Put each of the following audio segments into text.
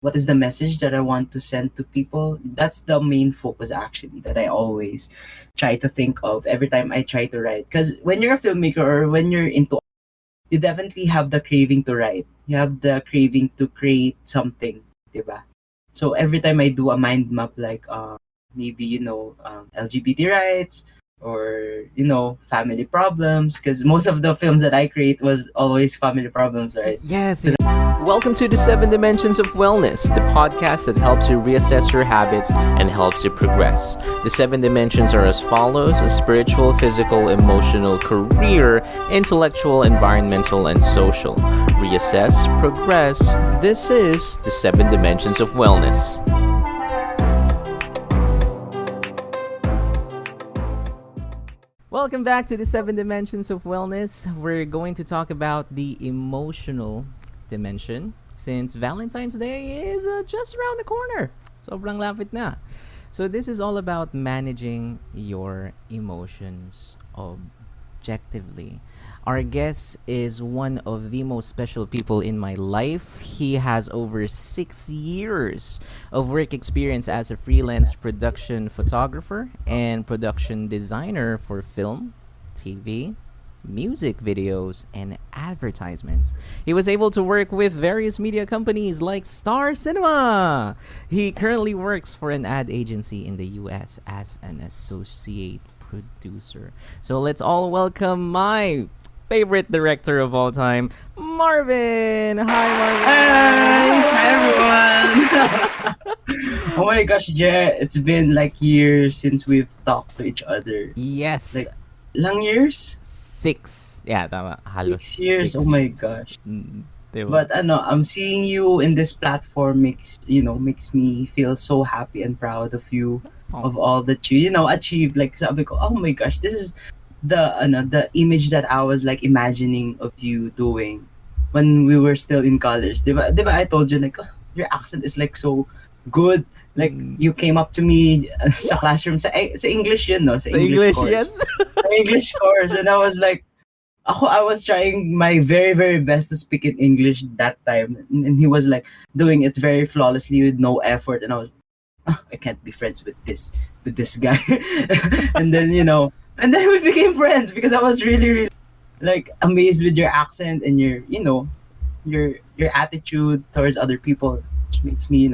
what is the message that I want to send to people. That's the main focus actually that I always try to think of every time I try to write. Because when you're a filmmaker or when you're into, you definitely have the craving to write. You have the craving to create something, diba? So every time I do a mind map, like maybe LGBT rights or family problems, because most of the films that I create was always family problems, right? Yes. Welcome to the 7 Dimensions of Wellness, the podcast that helps you reassess your habits and helps you progress. The 7 dimensions are as follows: spiritual, physical, emotional, career, intellectual, environmental, and social. Reassess, progress. This is the 7 Dimensions of Wellness. Welcome back to the 7 Dimensions of Wellness. We're going to talk about the emotional dimension since Valentine's Day is just around the corner. Sobrang lapit na. So this is all about managing your emotions objectively. Our guest is one of the most special people in my life. He has over 6 years of work experience as a freelance production photographer and production designer for film, TV, music videos, and advertisements. He was able to work with various media companies like Star Cinema. He currently works for an ad agency in the US as an associate producer. So let's all welcome my favorite director of all time, Marvin. Hi, Hi everyone. Oh my gosh, Jay, it's been like years since we've talked to each other. Yes. Like, lang years? 6. Yeah, tama. Halos 6 years. 6 Oh my years. gosh. Diba? But I'm seeing you in this platform makes me feel so happy and proud of you, of all that you achieved. Like sabi ko, oh my gosh, this is the image that I was like imagining of you doing when we were still in college. Diba I told you like, oh, your accent is like so good. Like you came up to me sa classroom sa English yun, no? Sa English, course. yes. Sa English course, and I was like, I was trying my very, very best to speak in English that time. And he was like doing it very flawlessly with no effort. And I was, I can't be friends with this guy. and then, and then we became friends because I was really, really like amazed with your accent and your attitude towards other people, which makes me,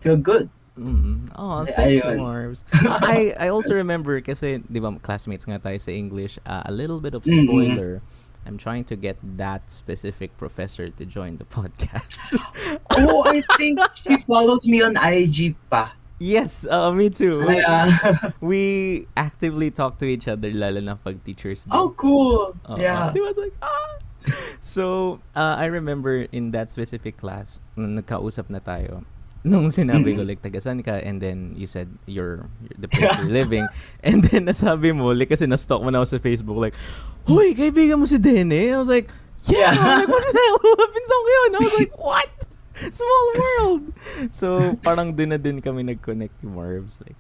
feel good. Oh, thank you, Ayun. Marbs. I also remember kasi, di ba, classmates nga tayo sa English, a little bit of spoiler. I'm trying to get that specific professor to join the podcast. Oh, I think she follows me on IG pa. Yes, me too. Yeah. We actively talk to each other, lalo na pag teachers day. Oh, cool. Yeah. Di ba, it's like, So, I remember in that specific class, nung nagkausap na tayo, nung sinabi ko like tagasan ka, and then you said you're the place you're living, and then nasabi mo like kasi na-stalk mo na ako sa Facebook like, hoy, kaibigan mo si Dene? I was like, yeah. Like, what the hell? Pinsan ko yun. I was like, what? Small world. So parang din na din kami nag-connect ni Marbs. Like,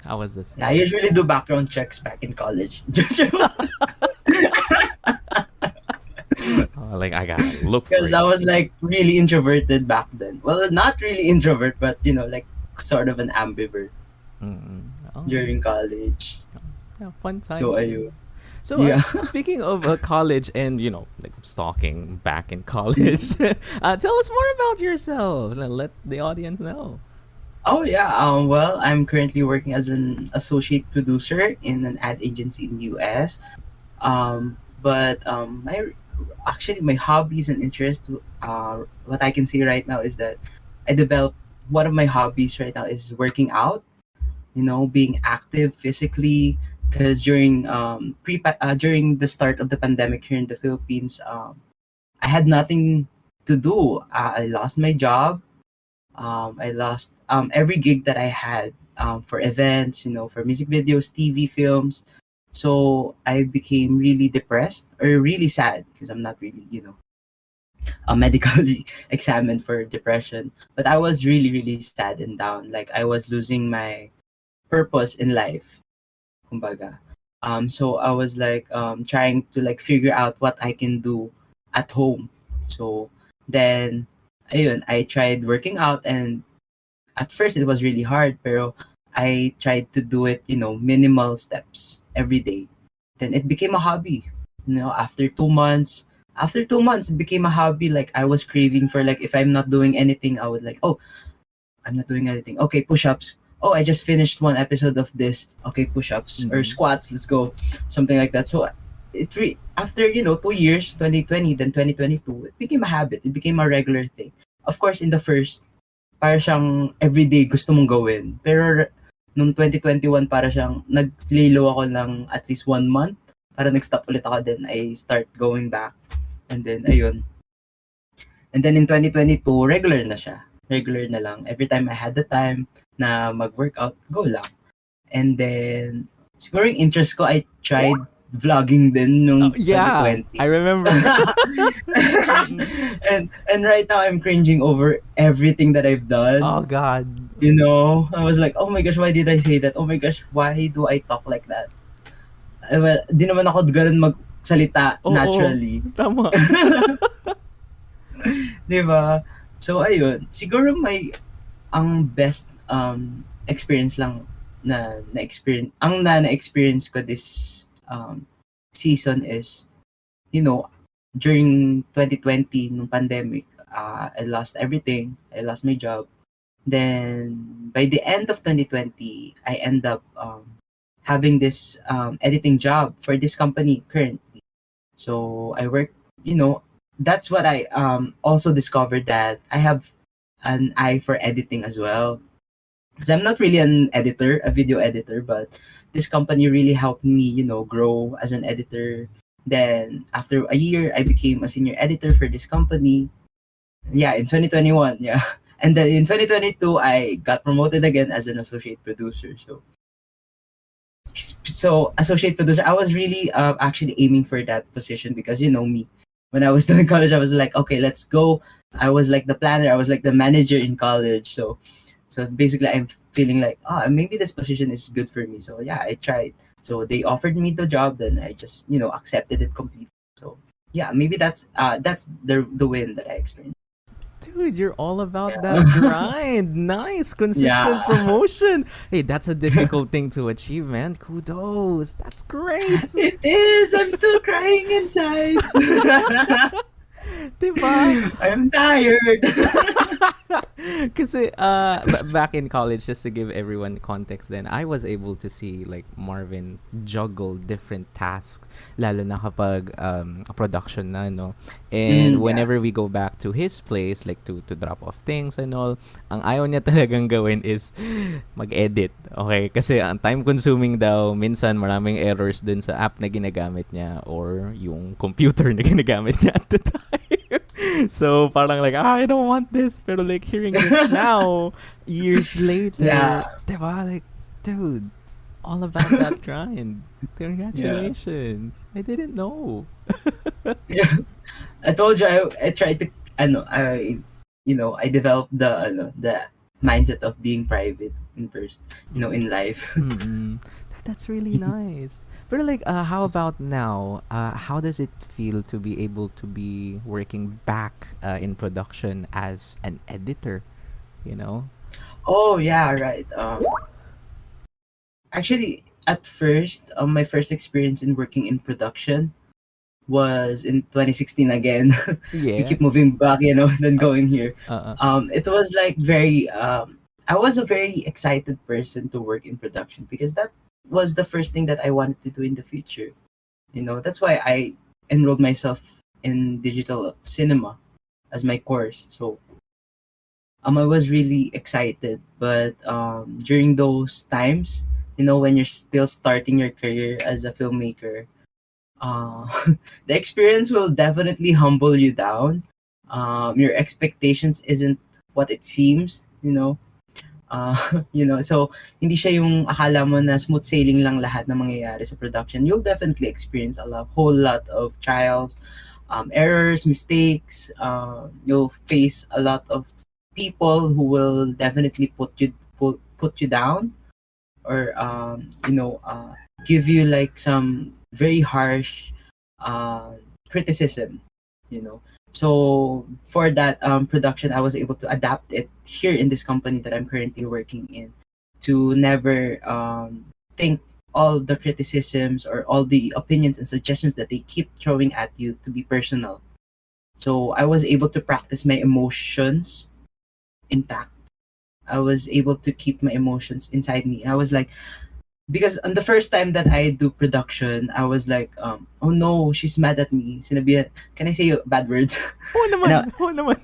how was this? I usually do background checks back in college. Like I gotta look for Because it. I was like really introverted back then. Well, not really introvert, but like sort of an ambivert Oh, during college. yeah, fun times. So ayun. So Yeah. speaking of college and like stalking back in college, tell us more about yourself. Let the audience know. Oh yeah. Well, I'm currently working as an associate producer in an ad agency in the US. But my hobbies and interests, what I can see right now is that I developed one of my hobbies right now is working out. Being active physically. Because during the start of the pandemic here in the Philippines, I had nothing to do. I lost my job. I lost every gig that I had for events, for music videos, TV, films. So I became really depressed or really sad because I'm not really, medically examined for depression. But I was really, really sad and down. Like I was losing my purpose in life. Kumbaga. So I was like trying to like figure out what I can do at home. So then ayun, I tried working out, and at first it was really hard, pero I tried to do it, minimal steps every day. Then it became a hobby. After 2 months, it became a hobby. Like I was craving for, like, if I'm not doing anything, I would like, oh, I'm not doing anything. Okay, push-ups. Oh, I just finished one episode of this. Okay, push-ups or Mm-hmm. squats. Let's go, something like that. So after 2 years, 2020, then 2022, it became a habit. It became a regular thing. Of course, in the first, para siyang everyday gusto mong gawin. Pero nung 2021, para siyang nag-lay low ako ng at least 1 month. Para nag-stop ulit ako, then I start going back. And then, ayun. And then in 2022, regular na siya. Regular na lang. Every time I had the time na mag-workout, go lang. And then, siguro yung interest ko, I tried vlogging din Oh, nung yeah, 2020. I remember. Mm-mm. and right now I'm cringing over everything that I've done. Oh God. I was like, oh my gosh, why did I say that? Oh my gosh, why do I talk like that? Well, di naman ako ganun magsalita Oo, naturally. tama. Di ba? So, ayun. Siguro ang best experience lang na-experience ko this season is, during 2020, nung pandemic, I lost everything. I lost my job. Then, by the end of 2020, I end up having this editing job for this company currently. So, I work, that's what I also discovered, that I have an eye for editing as well. Because I'm not really an editor, a video editor, but this company really helped me, grow as an editor. Then after a year, I became a senior editor for this company. Yeah, in 2021, yeah. And then in 2022, I got promoted again as an associate producer. So associate producer, I was really actually aiming for that position, because you know me. When I was still in college, I was like, okay, let's go. I was like the planner. I was like the manager in college. So basically, I'm feeling like, maybe this position is good for me. So yeah, I tried. So they offered me the job, then I just accepted it completely. So yeah, maybe that's the win that I experienced. Dude, you're all about that Yeah, grind. Nice, consistent yeah, promotion. Hey, that's a difficult thing to achieve, man. Kudos. That's great. it is. I'm still crying inside. Diba? I'm tired. Kasi back in college, just to give everyone context then, I was able to see like Marvin juggle different tasks, lalo na kapag production na, no? And Yeah. whenever we go back to his place, like to drop off things and all, ang ayaw niya talagang gawin is mag-edit. Okay? Kasi ang time-consuming daw, minsan maraming errors dun sa app na ginagamit niya or yung computer na ginagamit niya at the time. So parang like, I don't want this. Pero like hearing this now, years later, Yeah. diba? Like, dude, all about that grind. Yeah. Congratulations. I didn't know. Yeah. I told you, I tried to, I developed the mindset of being private in person, in life. Mm-mm. That's really nice. But like, how about now? How does it feel to be able to be working back in production as an editor? You know? Oh yeah, right. Actually, at first, my first experience in working in production was in 2016 again. We Yeah. keep moving back, then Uh, going here. uh, It was like very. I was a very excited person to work in production, because that was the first thing that I wanted to do in the future. That's why I enrolled myself in digital cinema as my course. So I was really excited, but during those times, when you're still starting your career as a filmmaker, uh, the experience will definitely humble you down. Your expectations isn't what it seems. So hindi siya yung akala mo na smooth sailing lang lahat na mangyayari sa production. You'll definitely experience whole lot of trials, errors, mistakes. You'll face a lot of people who will definitely put you down, or give you like some very harsh criticism. You know, So for that production, I was able to adapt it here in this company that I'm currently working in, to never think all the criticisms or all the opinions and suggestions that they keep throwing at you to be personal. So I was able to practice my emotions intact. I was able to keep my emotions inside me. I was like, because on the first time that I do production, I was like, oh no, she's mad at me. Sinabi, can I say bad words? Oo And naman, oo naman.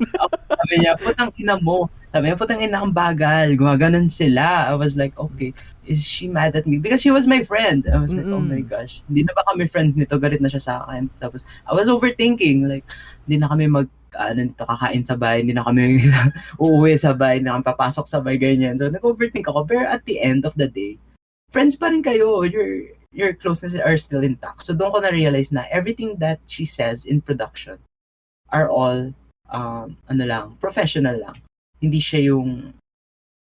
sabi niya, putang ina mo. Sabi niya, putang ina ang bagal. Gumaganon sila. I was like, okay, is she mad at me? Because she was my friend. I was like, oh my Mm-mm. gosh. Hindi na ba kami friends nito? Galit na siya sa akin. Tapos, I was overthinking. Like, hindi na kami nito, kakain sabay. Hindi na kami uuwi sabay. Hindi na kami papasok sabay, ganyan. So, nag-overthink ako. Pero at the end of the day, friends pa rin kayo. Your closeness are still intact. So, doon ko na-realize na everything that she says in production are all ano lang, professional lang. Hindi siya yung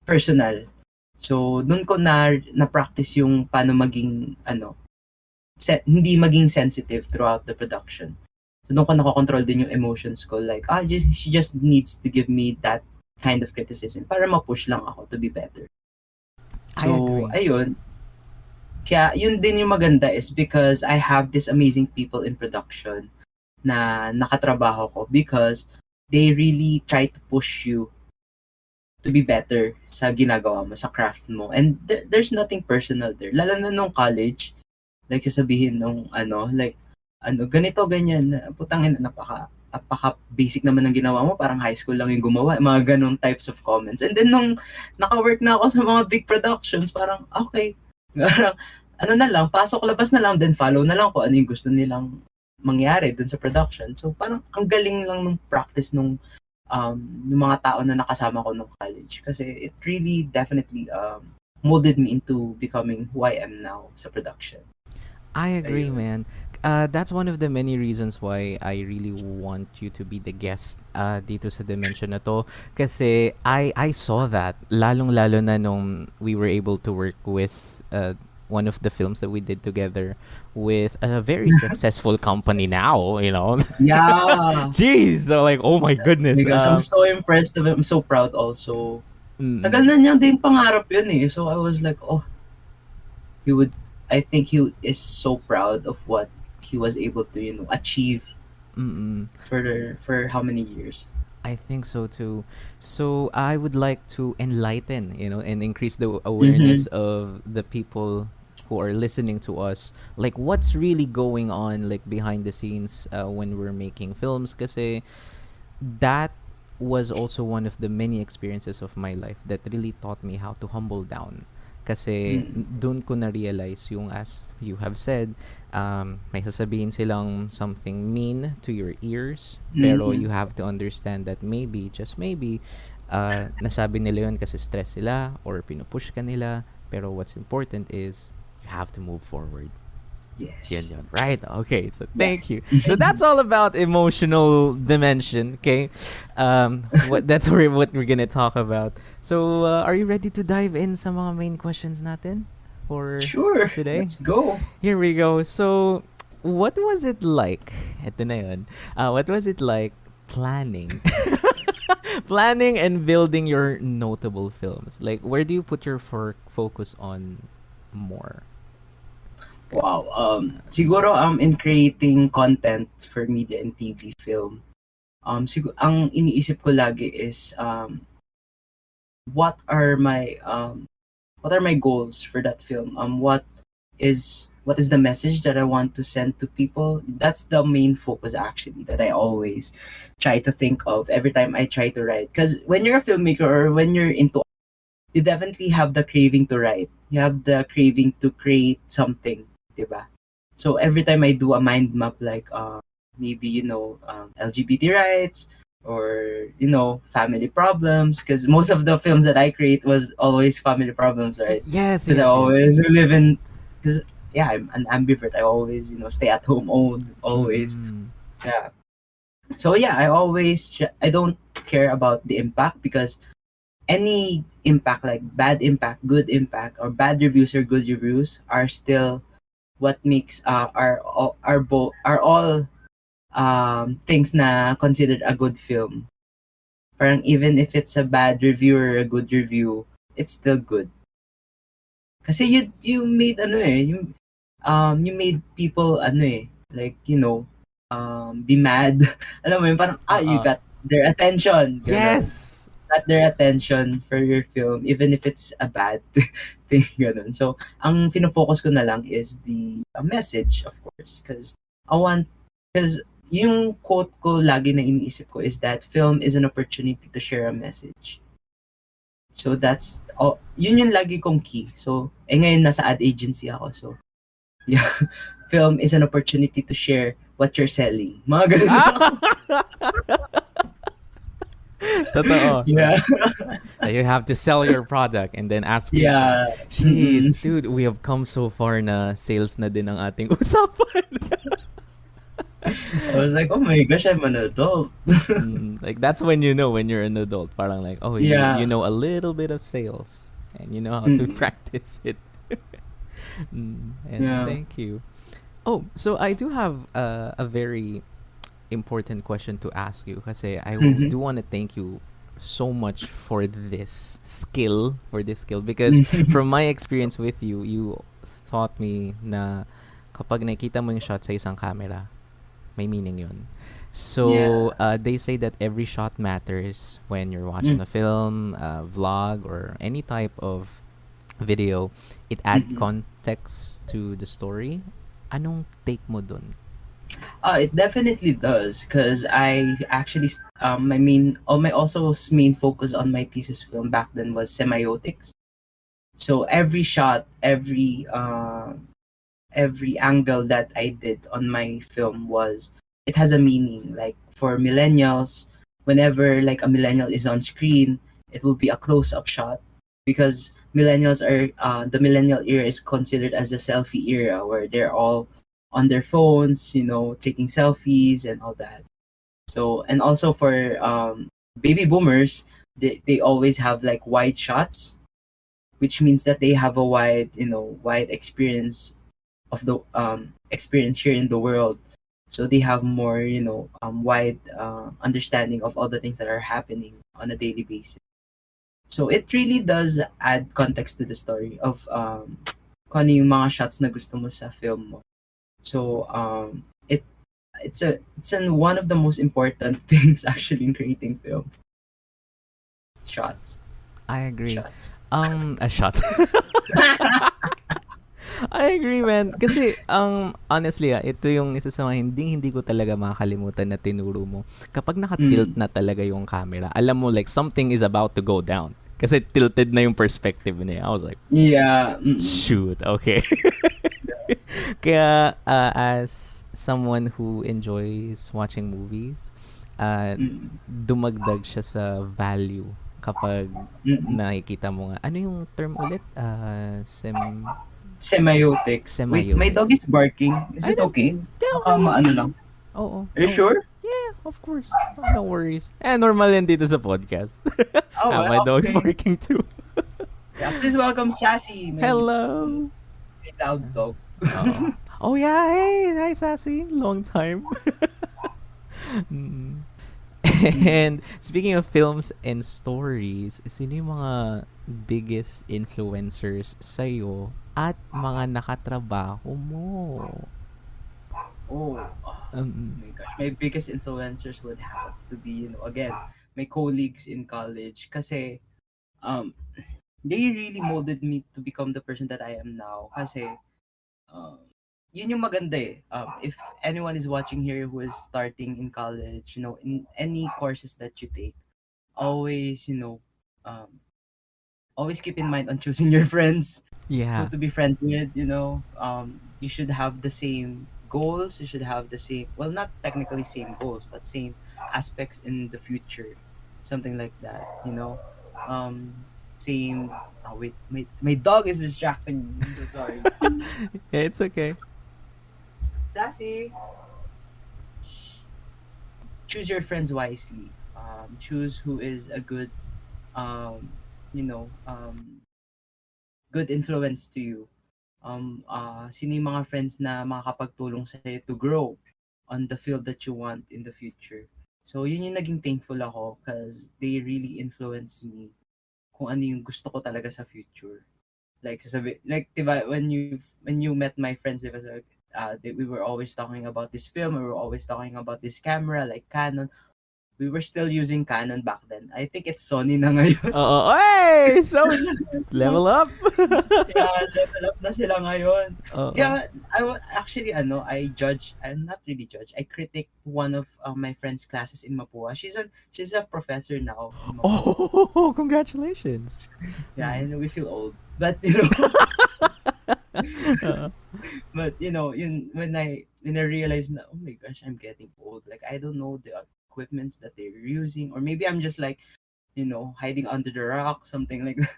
personal. So, doon ko na-practice yung paano maging, hindi maging sensitive throughout the production. So, doon ko nakokontrol din yung emotions ko. Like, she just needs to give me that kind of criticism para ma-push lang ako to be better. I So, agree. ayun. Kaya, yun din yung maganda is because I have these amazing people in production na nakatrabaho ko because they really try to push you to be better sa ginagawa mo, sa craft mo. And there's nothing personal there. Lalo na nung college, like sasabihin nung ganito, ganyan, putang ina, napaka basic naman ng ginawa mo, parang high school lang yung gumawa, mga ganong types of comments. And then nung naka-work na ako sa mga big productions, parang okay, parang ano na lang, pasok labas na lang, then follow na lang kung ano yung gusto nilang mangyari dun sa production. So parang ang galing lang nung practice nung um, yung mga tao na nakasama ko nung college. Kasi it really definitely molded me into becoming who I am now sa production. I agree, Ayun. man. That's one of the many reasons why I really want you to be the guest dito sa Dimension na to. Kasi I saw that, lalong-lalo na nung we were able to work with one of the films that we did together with a very successful company now, you know. Yeah. Jeez, so like, oh my Oh my goodness. gosh, I'm so impressed of him. I'm so proud also. Tagal Mm, na niyang din pangarap yun eh. So I was like, oh, he would, I think he is so proud of what he was able to, achieve mm. for how many years. I think so too. So I would like to enlighten, and increase the Mm-hmm. awareness of the people who are listening to us, like what's really going on, like behind the scenes when we're making films. Kasi that was also one of the many experiences of my life that really taught me how to humble down. Kasi Mm-hmm. doon ko na-realize yung, as you have said, may sasabihin silang something mean to your ears, pero Mm-hmm. you have to understand that maybe, just maybe, nasabi nila yun kasi stress sila or pinupush ka nila, pero what's important is you have to move forward. Yun, Yes. yun. Right? Okay. So, Yeah. thank you. So, that's all about emotional dimension. Okay. That's what we're gonna talk about. So, are you ready to dive in sa mga main questions natin for Sure. today? Let's go. Here we go. So, what was it like? Ito na yun. What was it like planning? Planning and building your notable films. Like, where do you put your focus on more? Wow. Siguro in creating content for media and TV film, ang iniisip ko lagi is what are my goals for that film? What is the message that I want to send to people? That's the main focus actually that I always try to think of every time I try to write. Because when you're a filmmaker or when you're into, you definitely have the craving to write. You have the craving to create something, diba? So every time I do a mind map, like maybe LGBT rights or family problems, because most of the films that I create was always family problems, right? Yes, Because I yes, yes. always live in, because yeah, I'm an ambivert. I always stay at home always. Mm-mm. Yeah. So yeah, I don't care about the impact, because any impact, like bad impact, good impact, or bad reviews or good reviews, are still what makes are all things na considered a good film. Parang even if it's a bad review or a good review, it's still good. Kasi you made ano eh, you made people ano eh, like, be mad. Alam mo yun, parang, you Uh-uh. got their attention, ganon. Yes! Got their attention for your film, even if it's a bad thing, ganon. So, ang fino-focus ko na lang is the message, of course. Because yung quote ko lagi na iniisip ko is that film is an opportunity to share a message. So that's yun yung lagi kong key. So ngayon nasa ad agency ako. So yeah, film is an opportunity to share what you're selling. Mga ganun ako. Totoo. Yeah. That you have to sell your product and then ask people. Yeah. Jeez, dude, we have come so far na sales na din ang ating usapan. I was like, oh my gosh, I'm an adult. Like that's when you know when you're an adult. Parang like, oh, Yeah. you know a little bit of sales and you know how to Mm. practice it. And Yeah. thank you. Oh, so I do have a very important question to ask you kasi do want to thank you so much for this skill because from my experience with you, you taught me na kapag nakita mo yung shot sa isang camera, may meaning yun. So, they say that every shot matters when you're watching a film, a vlog, or any type of video. It adds context to the story. Anong take mo dun? It definitely does because I actually my also main focus on my thesis film back then was semiotics. So every shot, every angle that I did on my film it has a meaning. Like for millennials, whenever like a millennial is on screen, it will be a close up shot because millennials are the millennial era is considered as a selfie era where they're all on their phones, taking selfies and all that. So and also for baby boomers, they always have like wide shots, which means that they have a wide experience of the experience here in the world. So they have more, wide understanding of all the things that are happening on a daily basis. So it really does add context to the story of kung ano yung mga shots na gusto mo sa film mo. So it's one of the most important things actually in creating film. Shots. I agree. Shots. A shot. I agree, man. Kasi, honestly, ito yung isa sa mga hindi ko talaga makakalimutan na tinuro mo. Kapag naka-tilt na talaga yung camera, alam mo, like, something is about to go down. Kasi tilted na yung perspective niya. I was like, Yeah. shoot, okay. Kaya, as someone who enjoys watching movies, dumagdag siya sa value kapag nakikita mo nga. Ano yung term ulit? Semiotics. Wait, my dog is barking. Is it okay? Baka maano lang. Oo. Are you sure? Yeah, of course. No worries. Normal yan dito sa podcast. My dog's okay. barking too. Yeah, please welcome Sassy. Hello. My loud dog. Oh yeah, hey, hi Sassy. Long time. And speaking of films and stories, sino yung mga biggest influencers sa'yo at mga nakatrabaho mo? Oh my gosh. My biggest influencers would have to be, again, my colleagues in college. Kasi, they really molded me to become the person that I am now. Kasi, yun yung maganda eh. If anyone is watching here who is starting in college, in any courses that you take, always, always keep in mind on choosing your friends, Yeah. who to be friends with, you should have the same goals, you should have the same, well, not technically same goals, but same aspects in the future, something like that, same, oh wait, my dog is distracting me, I'm so sorry. Yeah, it's okay. Sassy. Choose your friends wisely. Choose who is a good, you know, good influence to you. Sino yung mga friends na makakapagtulong sa'yo to grow on the field that you want in the future. So yun yung naging thankful ako because they really influenced me kung ano yung gusto ko talaga sa future. Like sasabi, like diba when you met my friends, diba, so, we were always talking about this film, we were always talking about this camera like Canon. We were still using Canon back then. I think it's Sony na ngayon. Oo. Hey! So, level up! Yeah, level up na sila ngayon. Oo. Kaya, actually, I judge, I'm not really judge, I critic one of my friend's classes in Mapua. She's a professor now in Mapua. Oh, congratulations. Yeah, and we feel old. But, you know, but, you know, when I realized na, oh my gosh, I'm getting old. Like, I don't know the equipments that they're using. Or maybe I'm just like, you know, hiding under the rock, something like that.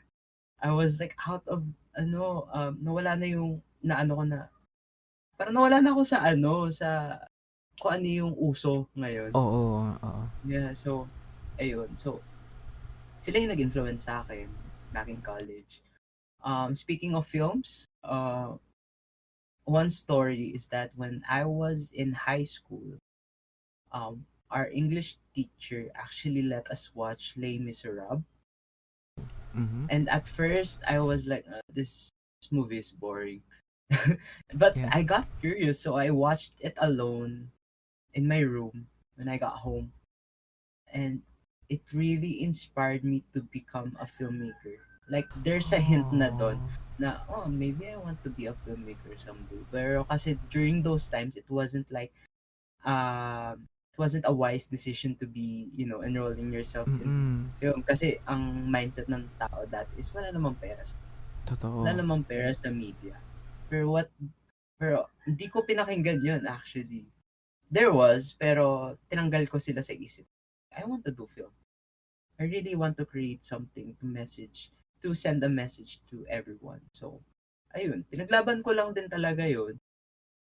I was like out of, nawala na yung, naano ko na, parang nawala na ako sa sa kung ano yung uso ngayon. Oo, oo. Yeah, so, ayun. So, sila yung nag-influence sa akin back in college. Speaking of films, one story is that when I was in high school, our English teacher actually let us watch Les Miserables. Mm-hmm. And at first, I was like, this movie is boring. But Yeah. I got curious, so I watched it alone in my room when I got home. And it really inspired me to become a filmmaker. Like, there's a hint na doon na, oh, maybe I want to be a filmmaker someday. Pero kasi during those times, it wasn't a wise decision to be, you know, enrolling yourself in Mm-mm. film. Kasi ang mindset ng tao that is wala namang pera. Totoo. Wala namang pera sa media. Pero hindi ko pinakinggan yun actually. There was, pero tinanggal ko sila sa isip. I want to do film. I really want to create something to send a message to everyone. So, ayun, pinaglaban ko lang din talaga yun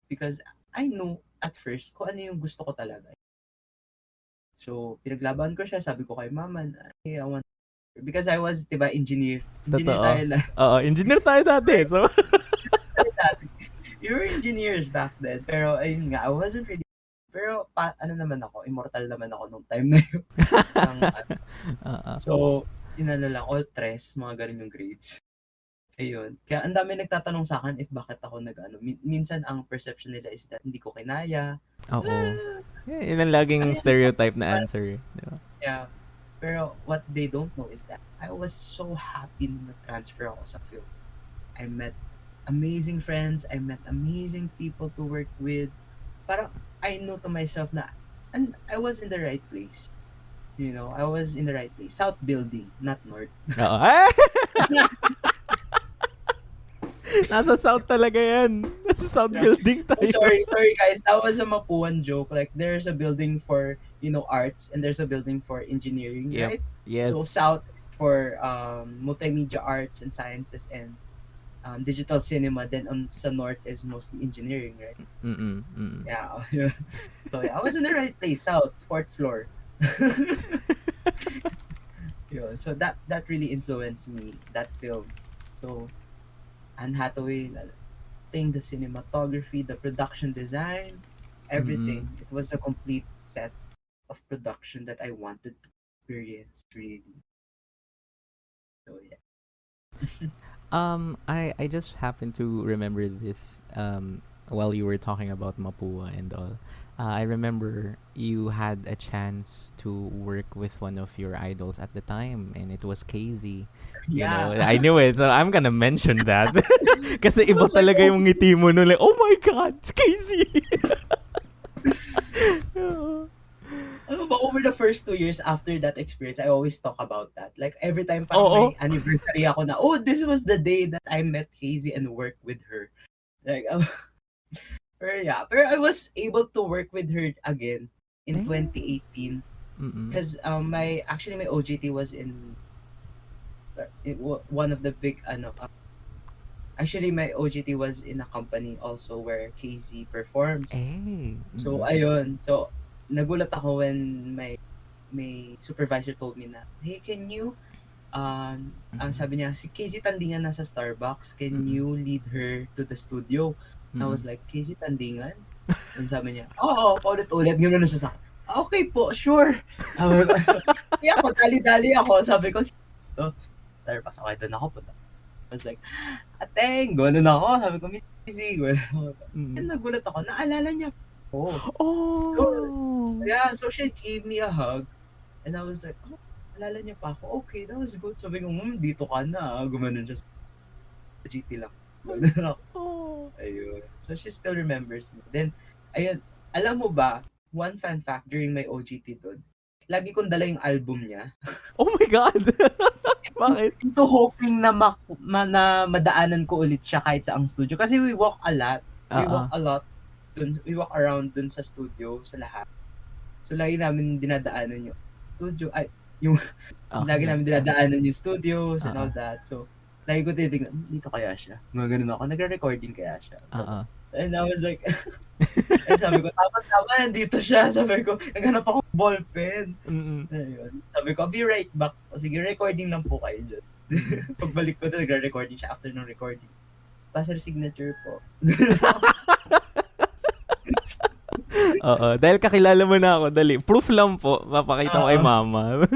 because I knew at first kung ano yung gusto ko talaga. So, pinaglaban ko siya, sabi ko kay mama, hey, I want, because I was, diba, engineer. Engineer Totoo. tayo lang. Oo, engineer tayo dati. So, We were engineers back then. Pero, ayun nga, I wasn't really, pero, ano naman ako, immortal naman ako nung time na yun. So, inano lang, all tres, mga ganun yung grades. Ayun. Kaya ang dami nagtatanong sa akin if bakit ako minsan ang perception nila is that hindi ko kinaya. oo. Yeah, yun ang laging Kaya stereotype na answer. Diba? yeah. Pero what they don't know is that I was so happy na nag-transfer ako sa film. I met amazing friends, I met amazing people to work with. Parang I know to myself na and I was in the right place. You know, I was in the right place. South building, not north. Oo. Nasa South talaga yan. Nasa South building Oh, tayo. sorry guys. That was a Mapuan joke. Like there's a building for, you know, arts and there's a building for engineering, Yep. right? Yes. So South is for multimedia arts and sciences and digital cinema. Then sa North is mostly engineering, right? Mm-mm. Mm-mm. Yeah. So yeah, I was in the right place. South, fourth floor. Yun. So that really influenced me, that film. So Anne Hathaway, the cinematography, the production design, everything. Mm-mm. It was a complete set of production that I wanted to experience really. So yeah. I just happened to remember this while you were talking about Mapua and all. I remember you had a chance to work with one of your idols at the time, and it was KZ. You know, Yeah. I knew it, so I'm gonna mention that. Kasi It iba was like, talaga yung ngiti mo nun. Like, oh my God, it's KZ! ano ba, over the first 2 years after that experience, I always talk about that. Like every time parang Oo. may anniversary ako na, oh, this was the day that I met Casey and worked with her. Like, pero I was able to work with her again in Eh. 2018 Mm-mm. because my OJT was one of the big actually my OJT was in a company also where KZ performs. Eh. So Mm-mm. ayun, so nagulat ako when my supervisor told me na, hey, can you ang sabi niya, si Casey Tandingan nasa Starbucks, can Mm-mm. you lead her to the studio? I Mm-mm. was like, Casey Tandingan? And sabi niya, oo, paulit-ulit, gano'n na sa akin. Okay po, sure. Sabi ko, kaya ako, dali-dali ako. Sabi ko, oh, Starbucks, okay, doon ako punta. I was like, ateng, gano'n ako. Sabi ko, Miss Easy, gano'n ako. And Mm. nagulat ako, naalala niya ako. Sure. Oh! Yeah, so she gave me a hug. And I was like, oh, naalala niya pa ako. Okay, that was good. Sabi ko, dito ka na. Gumanon siya sa GT lang. Gano'n ako. Oh! Ayun. So she still remembers me. Then, ayun, alam mo ba, one fun fact during my OGT doon, lagi kong dala yung album niya. Oh my God! Bakit? Into hoping na, na madaanan ko ulit siya kahit sa ang studio. Kasi we walk a lot. We Oo. walk a lot. We walk around dun sa studio, sa lahat. So, lagi namin dinadaanan yung studio. Ay, yung, lagi Okay. namin dinadaanan yung studios and Oo. all that. So, lagi ko tinitignan, dito kaya siya. Mga ganun ako. Nagre-recording kaya siya. Oo. And I was like, eh, sabi ko, tama, nandito siya. Sabi ko, naghanap ako ng ballpen. Mm. Ayun. Sabi ko, I'll be right back. O sige, recording lang po kayo dyan. Pagbalik ko doon, nagre-recording siya after ng recording. Passer signature po. Oo. Dahil kakilala mo na ako, dali. Proof lang po. Papakita mo kay Oo. mama.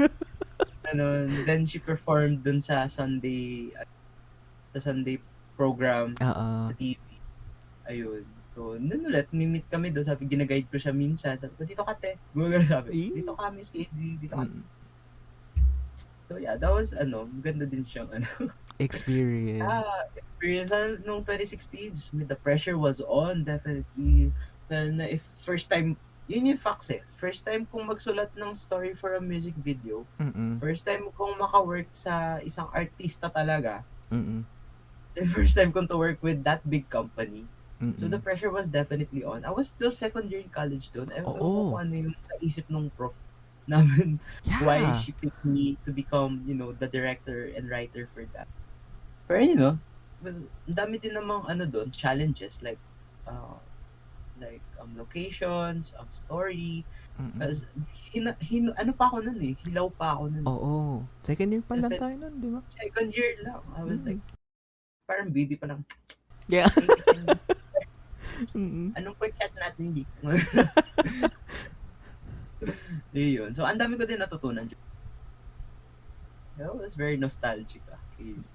Then she performed dun sa Sunday program Oo. sa TV. Ayun. So, nun ulit, meet kami doon. Sabi, ginaguide ko siya minsan. Sabi ko, dito ka, te. Gumagano sabi, Eh? dito ka, Miss Casey. Dito ka. Mm. So, yeah, that was, maganda din siyang, Experience. experience. Nung 2016, the pressure was on, definitely. Na if first time, yun yung facts eh. First time kong magsulat ng story for a music video. Mm-mm. First time kong maka-work sa isang artista talaga. Mm-mm. And first time kong to work with that big company. So the Mm-mm. pressure was definitely on. I was still second year in college doon. Ewan ko Oo. kung ano yung naisip nung prof namin. Why Yeah. she picked me to become, the director and writer for that. Pero well, ang dami din namang doon, challenges like locations, story. Mm-mm. As ano pa ako nun eh, hilaw pa ako nun. Oo. Second year pa lang Definitely, tayo nun, di ba? second year lang. I was like, parang baby pa lang. Yeah. Hey, Mm-mm. anong chat natin dito? Yun. So, ang dami ko din natutunan. That was very nostalgic. Case.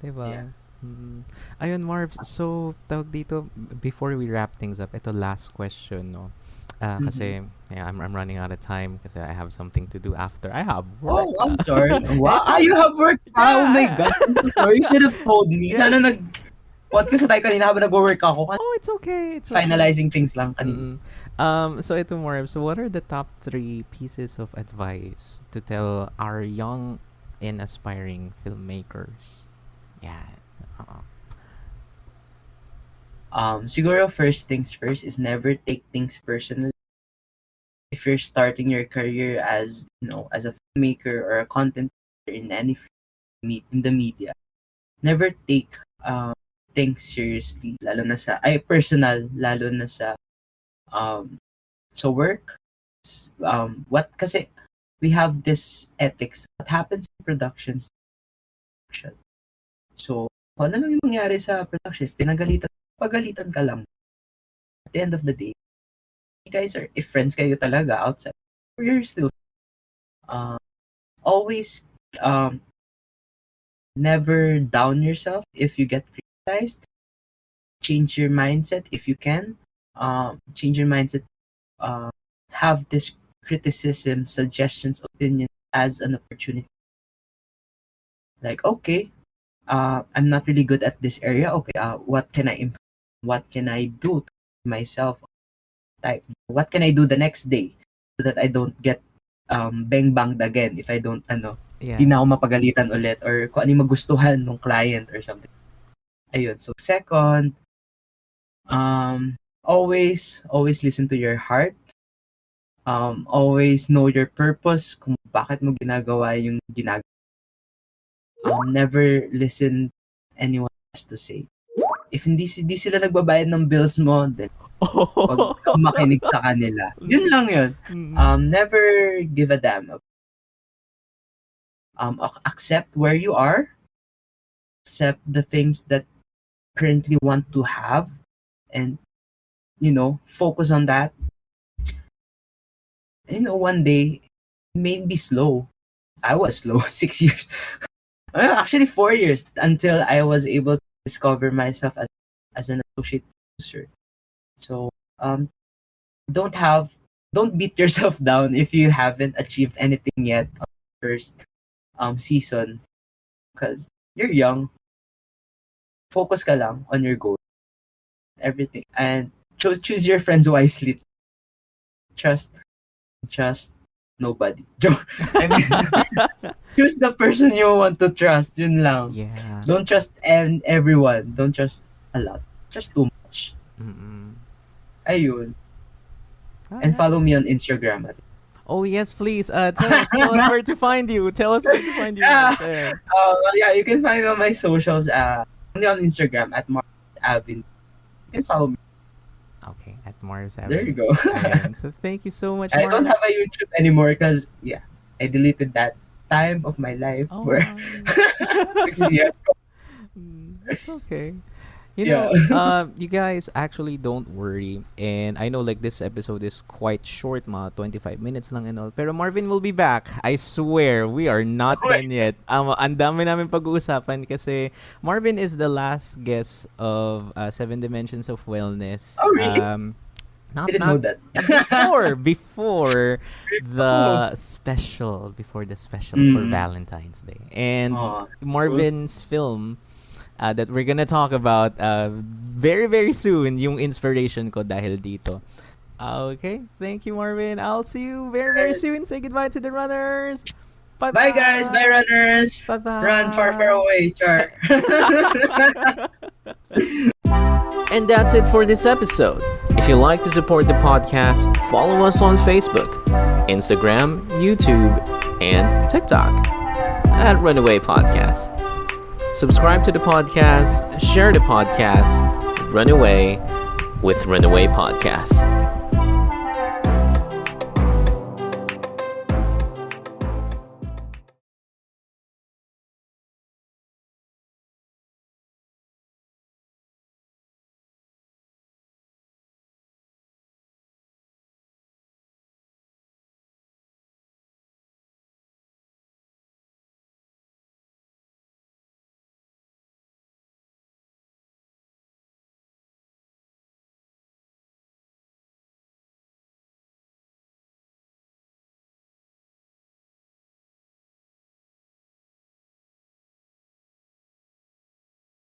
Diba? Yeah. Mm. Ayun, Marv. So, tawag dito, before we wrap things up, ito last question, no? Kasi, yeah, I'm running out of time kasi I have something to do after. I have work. Oh, I'm sorry. Wow. It's You have work pa? Oh my yeah. God. I'm so sorry. You should have told me. Yeah. Sana podcast na tayo kanina habang nag-work ako. Oh, it's okay. It's okay. Finalizing things lang kanina. So ito, Marv. So what are the top 3 pieces of advice to tell our young and aspiring filmmakers? Yeah. Siguro first things first is never take things personally. If you're starting your career as a filmmaker or a content creator in any in the media, never take things seriously, lalo na personal, lalo na sa work. Kasi we have this ethics. What happens in productions? So, kung ano lang yung mangyari sa production, if pagalitan ka lang. At the end of the day, you guys if friends kayo talaga outside, you're still always never down yourself if you get criticized. Change your mindset if you can. Change your mindset. Have this criticism, suggestions, opinion as an opportunity. Like, okay, I'm not really good at this area. Okay, what can I improve? What can I do to myself? What can I do the next day so that I don't get bang banged again if I don't di na ako mapagalitan ulit or kung ano yung magustuhan ng client or something. Ayun. So second, always listen to your heart. Always know your purpose kung bakit mo ginagawa yung ginagawa. Never listen anyone has to say. If hindi sila nagbabayad ng bills mo, then wag kang makinig sa kanila. Yun lang yun. Never give a damn. Accept where you are. Accept the things that currently want to have, and focus on that. One day it made me slow. I was slow 6 years. Actually 4 years until I was able to discover myself as an associate producer. So don't have don't beat yourself down if you haven't achieved anything yet on the first season, because you're young. Focus ka lang on your goal, everything, and choose your friends wisely. Trust trust nobody. I mean, choose the person you want to trust. Yun lang. Yeah. Don't trust everyone. Don't trust a lot. Trust too much. Mm-mm. Ayun. And Alright. follow me on Instagram. Oh yes, please. Tell us where to find you. Tell us where to find you. Yeah. Sir. Yeah, you can find me on my socials. Only on Instagram at Marvin. You can follow me. Okay, at Mars There you Avenue. go. Ayan. So thank you so much, I don't Marvin. have a YouTube anymore because yeah, I deleted that time of my life Oh, where because yeah, it's okay. yeah. You guys actually don't worry. And I know like this episode is quite short, mga 25 minutes lang and all. Pero Marvin will be back. I swear, we are not done yet. Ang dami namin pag-uusapan kasi Marvin is the last guest of Seven Dimensions of Wellness. Oh really? Not Didn't know that. before Oh. before the special for Mm. Valentine's Day. And Oh, Marvin's film that we're gonna talk about very very soon, yung inspiration ko dahil dito. Okay, thank you Marvin. I'll see you very very soon. Say goodbye to the runners. Bye bye guys, bye runners. Bye bye. Run far far away, Char. And that's it for this episode. If you like to support the podcast, follow us on Facebook, Instagram, YouTube, and TikTok at Runaway Podcast. Subscribe to the podcast, share the podcast, run away with Runaway Podcast.